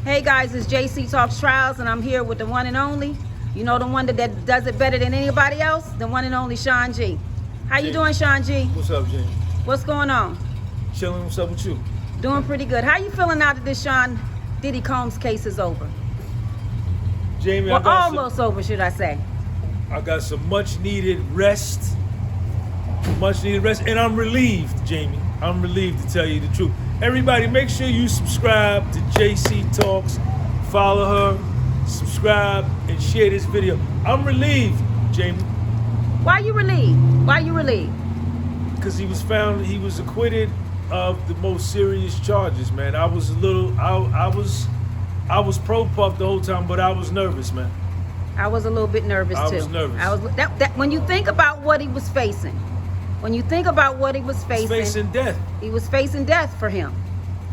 Hey guys, it's JC Talks Trials, and I'm here with the one and only. You know, the one that does it better than anybody else, the one and only Sean G. How you doing, Sean G? What's up, Jamie? What's going on? Chilling. What's up with you? Doing pretty good. How you feeling now that this Sean Diddy Combs case is over? Jamie, Well, almost over, should I say? I got some much needed rest. And I'm relieved, Jamie. I'm relieved to tell you the truth. Everybody, make sure you subscribe to JC Talks, follow her, subscribe, and share this video. I'm relieved, Jamie. Why you relieved? Why you relieved? Because he was acquitted of the most serious charges, man. I was pro Puff the whole time, but I was nervous, man. I was a little bit nervous too. I was nervous. That when you think about what he was facing, He's facing death. He was facing death for him.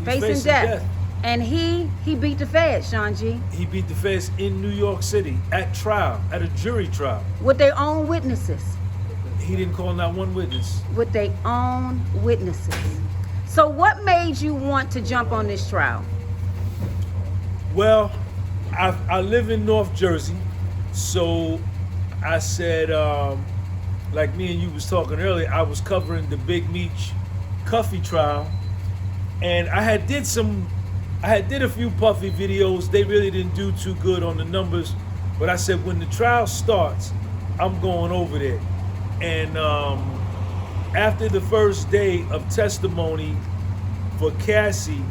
Facing death. And he beat the feds, Sean G. He beat the feds in New York City at trial, at a jury trial. With their own witnesses. He didn't call not one witness. With their own witnesses. So what made you want to jump on this trial? Well, I live in North Jersey, so I said, like me and you was talking earlier, I was covering the Big Meech Cuffy trial, and I did a few Puffy videos. They really didn't do too good on the numbers, but I said when the trial starts, I'm going over there. And after the first day of testimony for Cassie,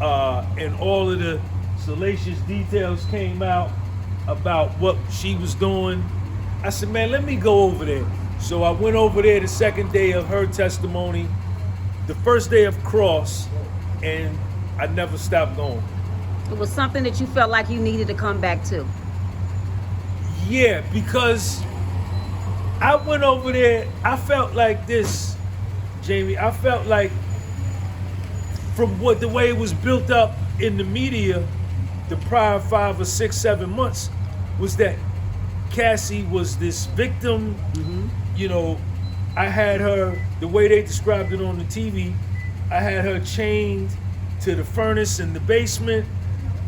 and all of the salacious details came out about what she was doing, I said, man, let me go over there. So I went over there the second day of her testimony, the first day of cross, and I never stopped going. It was something that you felt like you needed to come back to. Yeah, because I went over there, I felt like this, Jamie. I felt like from the way it was built up in the media the prior 5 or 6, 7 months was that Cassie was this victim. You know, I had her, the way they described it on the TV, I had her chained to the furnace in the basement,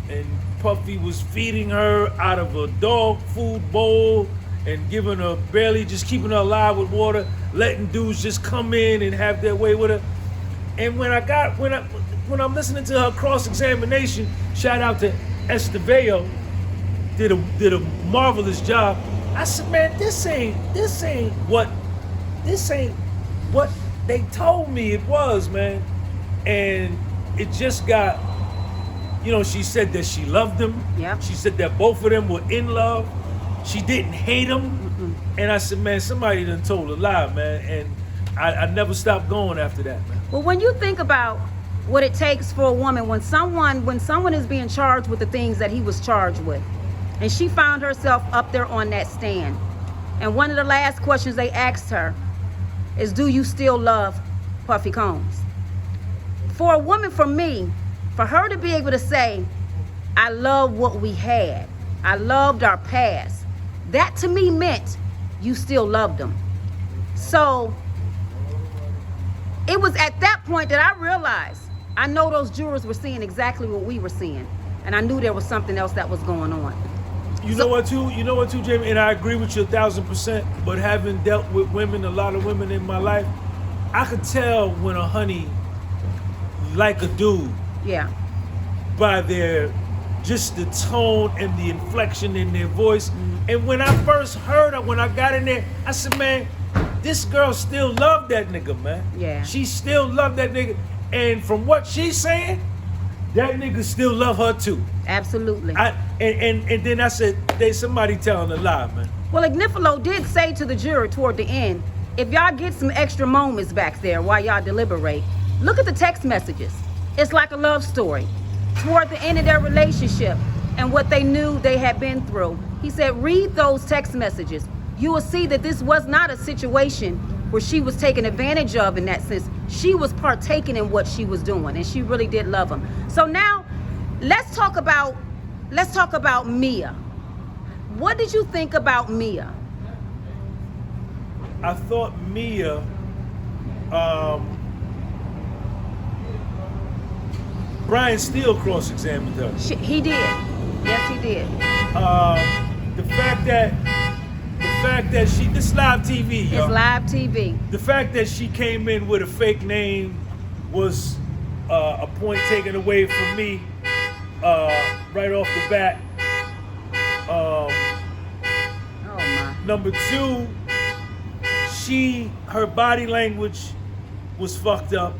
and Puffy was feeding her out of a dog food bowl and giving her barely, just keeping her alive with water, letting dudes just come in and have their way with her. And when I'm listening to her cross-examination, shout out to Esteveo, did a marvelous job. I said, man, this ain't what they told me it was, man. And it just got, you know, she said that she loved him. Yeah. She said that both of them were in love. She didn't hate him. And I said, man, somebody done told a lie, man. And I never stopped going after that, man. Well, when you think about what it takes for a woman, when someone is being charged with the things that he was charged with, and she found herself up there on that stand, and one of the last questions they asked her is, do you still love Puffy Combs? For a woman, for me, for her to be able to say, I love what we had, I loved our past, that to me meant you still loved them. So it was at that point that I realized, I know those jurors were seeing exactly what we were seeing, and I knew there was something else that was going on. You know what too, Jamie, and I agree with you 1,000%, but having dealt with women, a lot of women in my life, I could tell when a honey like a dude. Yeah. By just the tone and the inflection in their voice. And when I first heard her, when I got in there, I said, man, this girl still loved that nigga, man. Yeah. She still loved that nigga. And from what she's saying, that nigga still love her too. Absolutely. And then I said, there's somebody telling a lie, man. Well, Agnifilo did say to the jury toward the end, if y'all get some extra moments back there while y'all deliberate, look at the text messages. It's like a love story. Toward the end of their relationship and what they knew they had been through, he said, read those text messages. You will see that this was not a situation where she was taken advantage of in that sense. She was partaking in what she was doing, and she really did love him. So now let's talk about Mia. What did you think about Mia? I thought Mia Brian Steele cross-examined her. He did. Yes, he did. The fact that she, this is live TV, It's yo. live TV. The fact that she came in with a fake name was a point taken away from me right off the bat. Oh my. Number two, her body language was fucked up.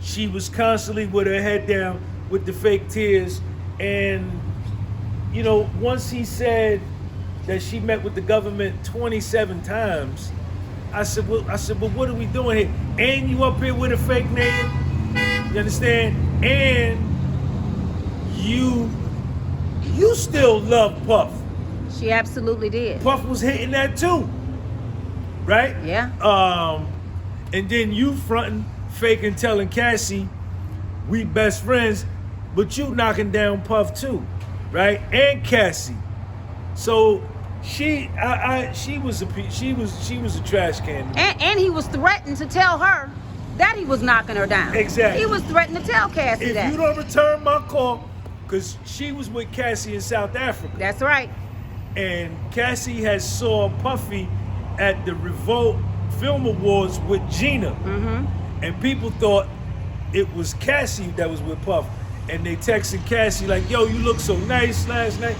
She was constantly with her head down with the fake tears. And, you know, once he said that she met with the government 27 times, I said, well, what are we doing here? And you up here with a fake name? You understand? And you still love Puff. She absolutely did. Puff was hitting that too. Right? Yeah. And then you fronting, faking, telling Cassie, we best friends, but you knocking down Puff too, right? And Cassie. So she was a trash can. And he was threatening to tell her that he was knocking her down. Exactly. He was threatening to tell Cassie that. If you don't return my call, because she was with Cassie in South Africa. That's right. And Cassie had saw Puffy at the Revolt Film Awards with Gina. Mm-hmm. And people thought it was Cassie that was with Puff. And they texted Cassie like, yo, you look so nice last night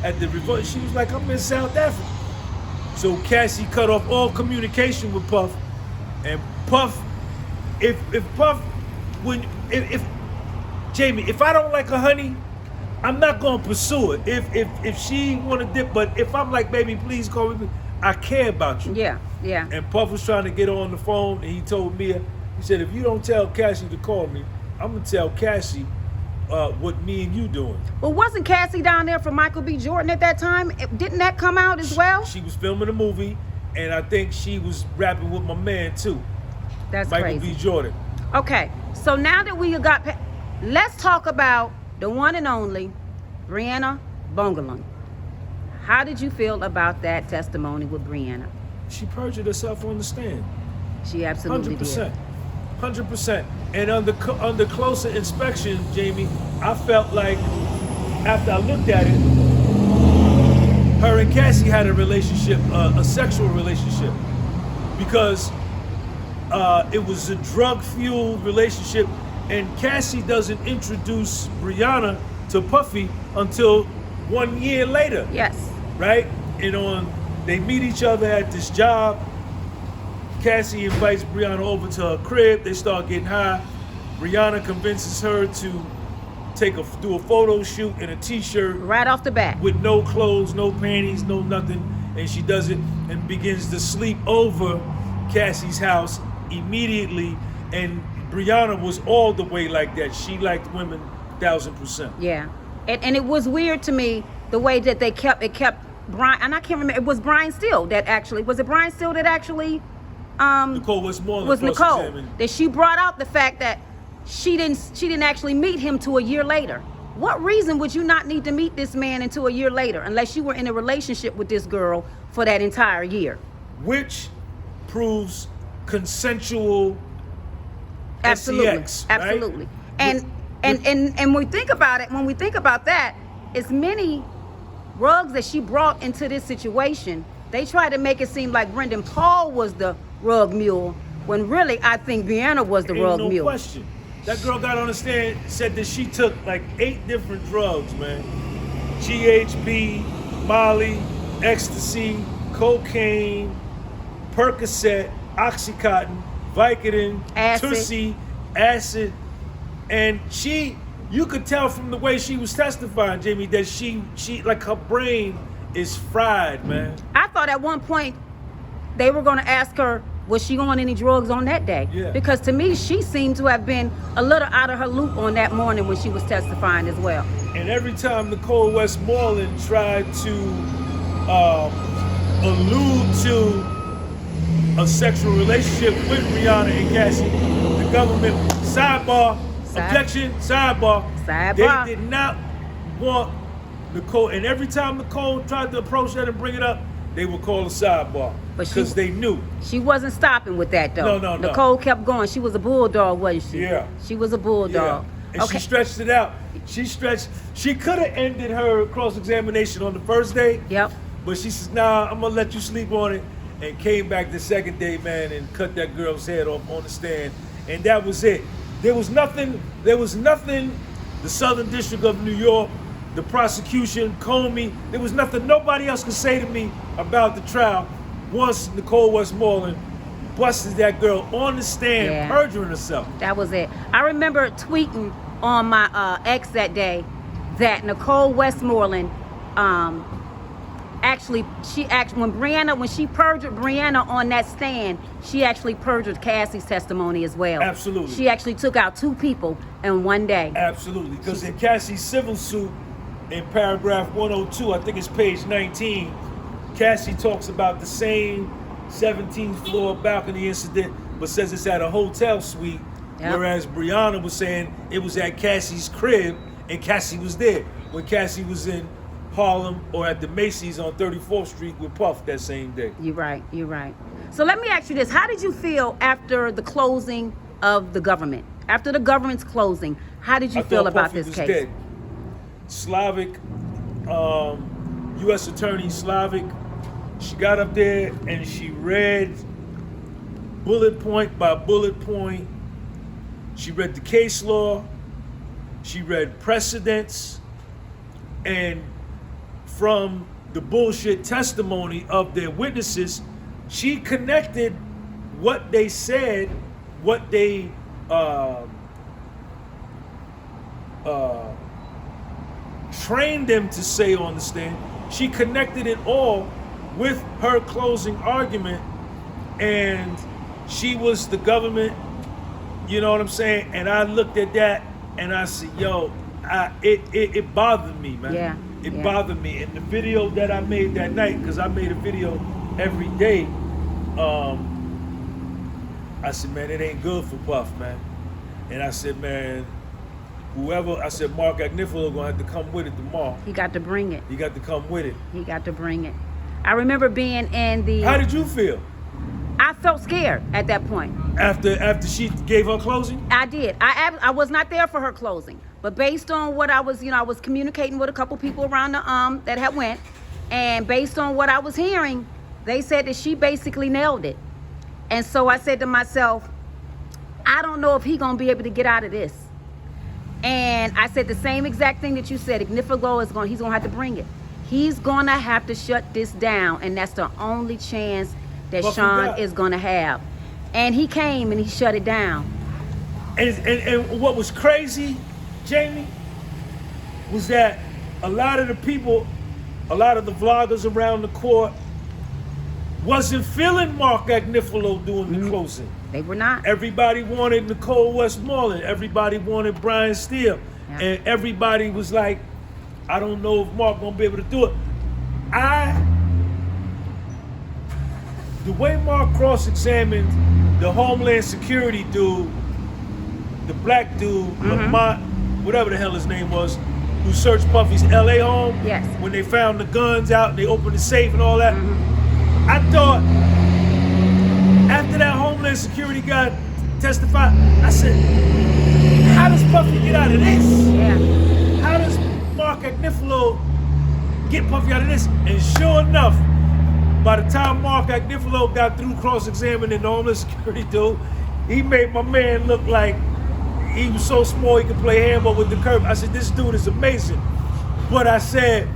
at the Revolt. She was like, I'm in South Africa. So Cassie cut off all communication with Puff. And Puff, if Jamie, if I don't like a honey, I'm not gonna pursue it. If she wanna dip, but if I'm like, baby, please call me, I care about you. Yeah. And Puff was trying to get on the phone, and he told Mia, he said, if you don't tell Cassie to call me, I'm gonna tell Cassie what me and you doing. Well, wasn't Cassie down there for Michael B. Jordan at that time? Didn't that come out as well? She was filming a movie, and I think she was rapping with my man too. That's Michael crazy. B. Jordan. Okay, so now that we got, let's talk about the one and only Briana Bongolan. How did you feel about that testimony with Briana? She perjured herself on the stand. She absolutely 100%. did. 100%. And under closer inspection, Jamie, I felt like after I looked at it, her and Cassie had a relationship, a sexual relationship, because it was a drug-fueled relationship, and Cassie doesn't introduce Briana to Puffy until 1 year later. Yes. Right? And they meet each other at this job. Cassie invites Briana over to her crib. They start getting high. Briana convinces her to do a photo shoot in a t-shirt. Right off the bat. With no clothes, no panties, no nothing. And she does it and begins to sleep over Cassie's house immediately. And Briana was all the way like that. She liked women 1,000%. Yeah. And it was weird to me the way that it kept Brian, and I can't remember, it was Brian Steele that actually, was it Brian Steele that actually Nicole Westmoreland was Nicole, cross-examined. that she brought out the fact that she didn't actually meet him till a year later. What reason would you not need to meet this man until a year later, unless you were in a relationship with this girl for that entire year? Which proves consensual Absolutely. SEX, right? Absolutely. And when we think about that, as many rugs that she brought into this situation, they tried to make it seem like Brendan Paul was the rug mule, when really I think Briana was the rug no mule. Question. That girl got on the stand, said that she took like 8 different drugs, man. GHB, Molly, ecstasy, cocaine, Percocet, Oxycontin, Vicodin, Acid. Tussie, acid. And you could tell from the way she was testifying, Jamie, that she like her brain is fried, man. I thought at one point they were going to ask her, was she on any drugs on that day? Yeah. Because to me, she seemed to have been a little out of her loop on that morning when she was testifying as well. And every time Nicole Westmoreland tried to allude to a sexual relationship with Briana and Cassie, the government, objection, sidebar. They did not want Nicole. And every time Nicole tried to approach that and bring it up, they would call a sidebar. Because they knew. She wasn't stopping with that, though. No. Nicole kept going. She was a bulldog, wasn't she? Yeah. She was a bulldog. And Okay. she stretched it out. She could have ended her cross-examination on the first day. Yep. But she says, nah, I'm gonna let you sleep on it. And came back the second day, man, and cut that girl's head off on the stand. And that was it. There was nothing, the Southern District of New York, the prosecution, Comey, there was nothing nobody else could say to me about the trial once Nicole Westmoreland busted that girl on the stand, perjuring herself. That was it. I remember tweeting on my ex that day that Nicole Westmoreland when she perjured Briana on that stand, she actually perjured Cassie's testimony as well. Absolutely. She actually took out 2 people in one day. Absolutely, because in Cassie's civil suit, in paragraph 102, I think it's page 19, Cassie talks about the same 17th floor balcony incident, but says it's at a hotel suite, whereas Briana was saying it was at Cassie's crib, and Cassie was there when Cassie was in Harlem or at the Macy's on 34th Street with Puff that same day. You're right. So let me ask you this. How did you feel after the closing of the government? After the government's closing, how did you feel about Puffy this was case? Dead. Slavic, U.S. Attorney Slavic, she got up there and she read bullet point by bullet point. She read the case law. She read precedents. And from the bullshit testimony of their witnesses, she connected what they said, what they trained them to say on the stand. She connected it all with her closing argument, and she was the government, you know what I'm saying? And I looked at that and I said, yo, it bothered me, man. It bothered me. And the video that I made that night, because I made a video every day, I said, man, it ain't good for Puff, man. And I said, man, I said, Mark Agnifilo gonna have to come with it tomorrow. He got to bring it. He got to come with it. He got to bring it. I remember being in the... How did you feel? I felt scared at that point. After she gave her closing? I did. I was not there for her closing. But based on what I was, I was communicating with a couple people around the that had went, and based on what I was hearing, they said that she basically nailed it. And so I said to myself, I don't know if he's gonna be able to get out of this. And I said the same exact thing that you said. Agnifilo he's gonna have to bring it. He's gonna have to shut this down, and that's the only chance that Sean is gonna have. And he came and he shut it down. And what was crazy, Jamie, was that a lot of the people, a lot of the vloggers around the court wasn't feeling Mark Agnifilo doing the closing. They were not. Everybody wanted Nicole Westmoreland. Everybody wanted Brian Steele. Yeah. And everybody was like, I don't know if Mark gonna be able to do it. The way Mark cross-examined the Homeland Security dude, the black dude, Lamont, whatever the hell his name was, who searched Puffy's LA home. Yes. When they found the guns out and they opened the safe and all that. I thought, after that Homeland Security guy testified, I said, how does Puffy get out of this? Yeah. How does Mark Agnifilo get Puffy out of this? And sure enough, by the time Mark Agnifilo got through cross-examining the Homeland Security dude, he made my man look like he was so small he could play handball with the curve. I said, this dude is amazing. But I said,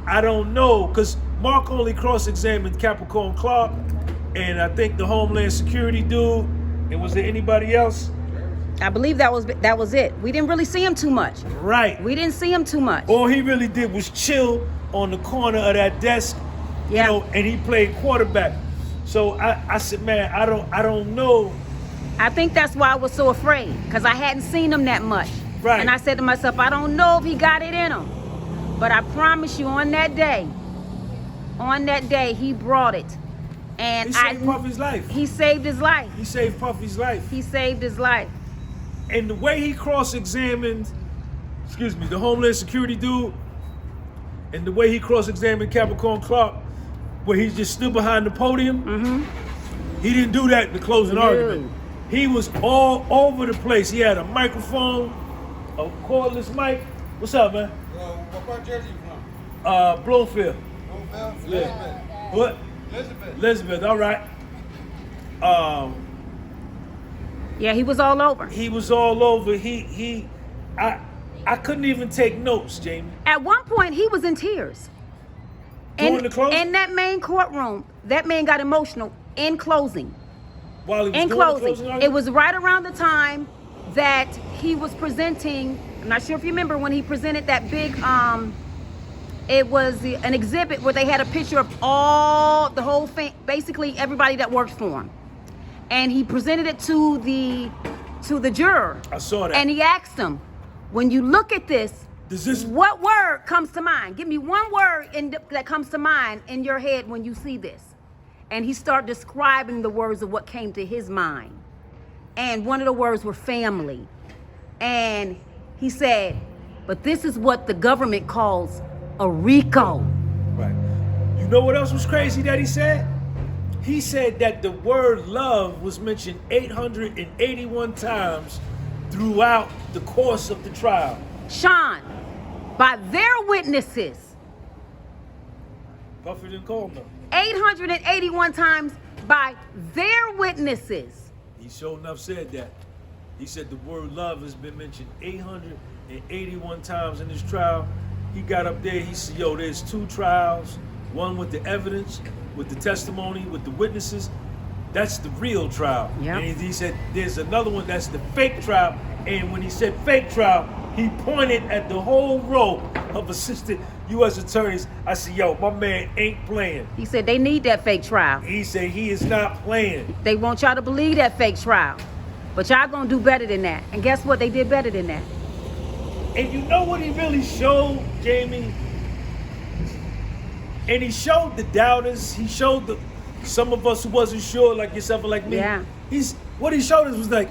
I don't know, because Mark only cross-examined Capricorn Clark, and I think the Homeland Security dude, and was there anybody else? I believe that was it. We didn't really see him too much. Right. We didn't see him too much. All he really did was chill on the corner of that desk, you know, and he played quarterback. So I said, man, I don't know. I think that's why I was so afraid, because I hadn't seen him that much. Right. And I said to myself, I don't know if he got it in him. But I promise you, on that day, he brought it. And he saved Puffy's life. He saved his life. He saved Puffy's life. He saved his life. And the way he cross-examined, the Homeland Security dude, and the way he cross-examined Capricorn Clark, where he just stood behind the podium, he didn't do that in the closing argument. He was all over the place. He had a microphone. a cordless mic. What's up, man? What part of Jersey you from? Bloomfield. Bloomfield? Yeah. What? Elizabeth. Elizabeth, all right. Yeah, he was all over. He was all over. I couldn't even take notes, Jamie. At one point, he was in tears. During the closing? In that main courtroom, that man got emotional in closing. While he was In doing the closing, closing it argument? was right around the time that he was presenting. I'm not sure if you remember when he presented that big. It was an exhibit where they had a picture of the whole thing, basically everybody that worked for him, and he presented it to the juror. I saw that. And he asked him, "When you look at this, Does this- what word comes to mind? Give me one word that comes to mind in your head when you see this." And he started describing the words of what came to his mind. And one of the words were family. And he said, "But this is what the government calls a RICO." Right. You know what else was crazy that he said? He said that the word love was mentioned 881 times throughout the course of the trial. Sean, by their witnesses, Puffy didn't call him, no. 881 times by their witnesses. He sure enough said that. He said the word love has been mentioned 881 times in this trial. He got up there, he said, yo, there's two trials, one with the evidence, with the testimony, with the witnesses. That's the real trial. Yep. And he said there's another one that's the fake trial. And when he said fake trial, he pointed at the whole row of assistant U.S. attorneys. I said, yo, my man ain't playing. He said they need that fake trial. He said he is not playing. They want y'all to believe that fake trial. But y'all gonna do better than that. And guess what? They did better than that. And you know what he really showed, Jamie? And he showed the doubters. He showed some of us who wasn't sure, like yourself and like me. Yeah. What he showed us was like,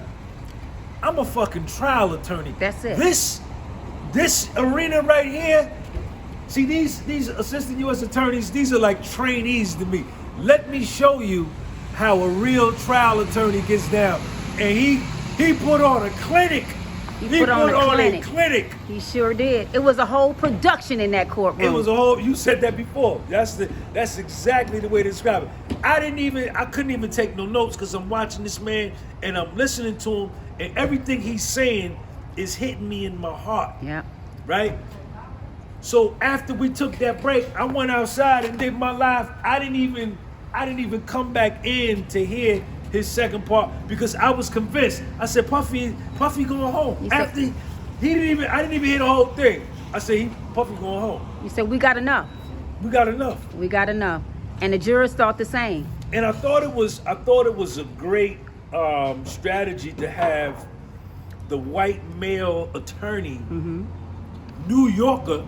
I'm a fucking trial attorney. That's it. This arena right here. See, these assistant U.S. attorneys, these are like trainees to me. Let me show you how a real trial attorney gets down. And he put on a clinic. He put on a clinic. He sure did. It was a whole production in that courtroom. It was a whole. You said that before. That's exactly the way to describe it. I couldn't even take no notes because I'm watching this man and I'm listening to him, and everything he's saying is hitting me in my heart. Yeah. Right. So after we took that break, I went outside and did my live. I didn't even come back in to hear his second part because I was convinced. I said, Puffy going home. After I didn't even hear the whole thing. I said, Puffy going home. You said we got enough. We got enough. We got enough. And the jurors thought the same. And I thought it was a great strategy to have the white male attorney, New Yorker,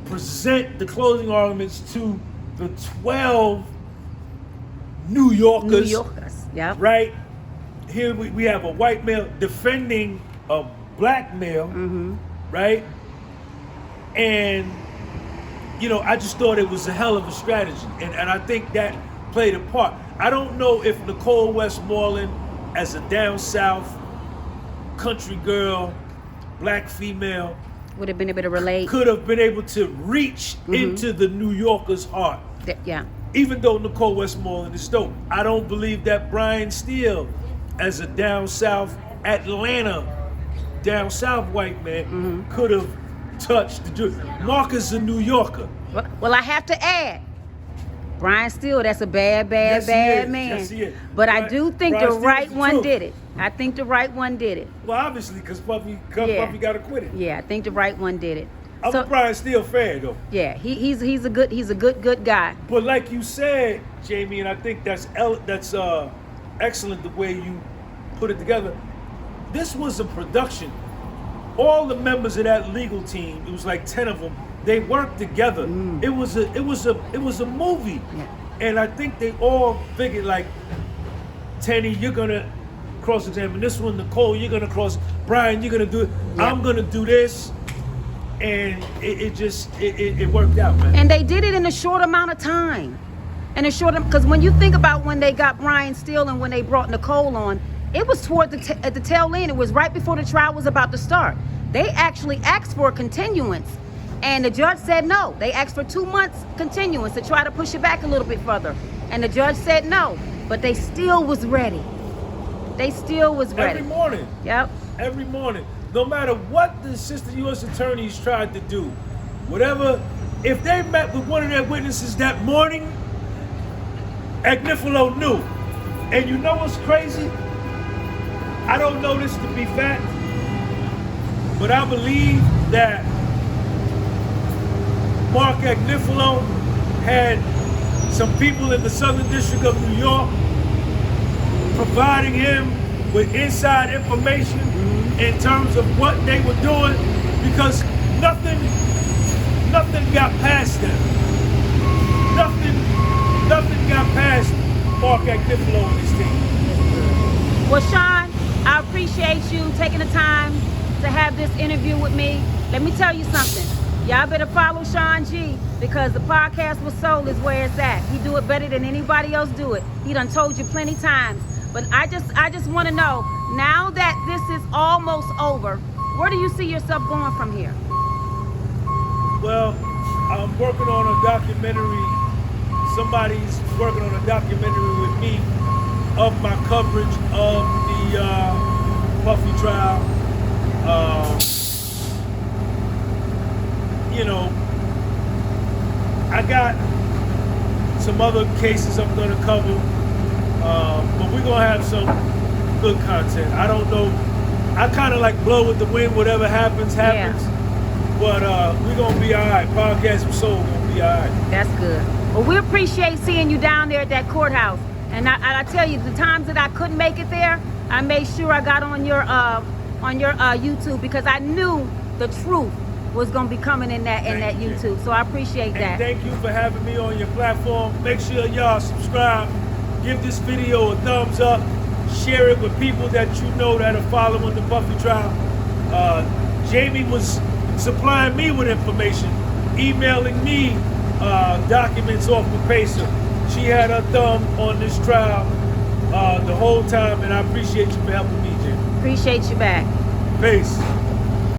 present the closing arguments to the 12 New Yorkers. Yeah. Right? Here we have a white male defending a black male, right? And, I just thought it was a hell of a strategy. And I think that played a part. I don't know if Nicole Westmoreland, as a down south country girl, black female, Would have been able to relate. could have been able to reach into the New Yorker's heart. Yeah. Even though Nicole Westmoreland is dope, I don't believe that Brian Steele, as a down south Atlanta, down south white man, could have touched the jury. Marcus a New Yorker. Well, I have to add, Brian Steele, that's a bad Yes, he is. man. Yes, he is. But I do think Brian the Steele right is the one truth. did it. I think the right one did it. Well, obviously, because Puffy got acquitted. Yeah, I think the right one did it. I'm a Brian Steele fan, though. Yeah, he's a good guy. But like you said, Jamie, and I think that's excellent the way you put it together. This was a production. All the members of that legal team, it was like 10 of them, they worked together. It was a movie. Yeah. And I think they all figured, like, Tenny, you're gonna cross-examine this one. Nicole, you're gonna Brian, you're gonna do it. Yeah. I'm gonna do this. And it worked out, man. And they did it in a short amount of time. Because when you think about when they got Brian Steele and when they brought Nicole on, it was toward at the tail end. It was right before the trial was about to start. They actually asked for a continuance, and the judge said no. They asked for 2 months continuance to try to push it back a little bit further, and the judge said no. But they still was ready. They still was ready. Every morning. Yep. Every morning. No matter what the assistant U.S. attorneys tried to do, whatever, if they met with one of their witnesses that morning, Agnifilo knew. And you know what's crazy? I don't know this to be fact, but I believe that Mark Agnifilo had some people in the Southern District of New York providing him with inside information in terms of what they were doing, because nothing got past them. Nothing got past Mark Agnifilo and his team. Well, Sean, I appreciate you taking the time to have this interview with me. Let me tell you something. Y'all better follow Sean G, because the podcast with Soul is where it's at. He do it better than anybody else do it. He done told you plenty times. But I just want to know, now that this is almost over, where do you see yourself going from here? Well, I'm working on a documentary. Somebody's working on a documentary with me of my coverage of the Puffy trial. You know, I got some other cases I'm going to cover. But we're going to have some good content. I don't know. I kind of like blow with the wind. Whatever happens. Yeah. But we're going to be all right. Podcast with Soul going to be all right. That's good. Well, we appreciate seeing you down there at that courthouse. And I tell you, the times that I couldn't make it there, I made sure I got on your YouTube, because I knew the truth was going to be coming in that YouTube. So I appreciate that. And thank you for having me on your platform. Make sure y'all subscribe. Give this video a thumbs up. Share it with people that you know that are following the Puffy trial. Jamie was supplying me with information, emailing me documents off the pacer. She had her thumb on this trial the whole time, and I appreciate you for helping me, Jamie. Appreciate you back. Peace.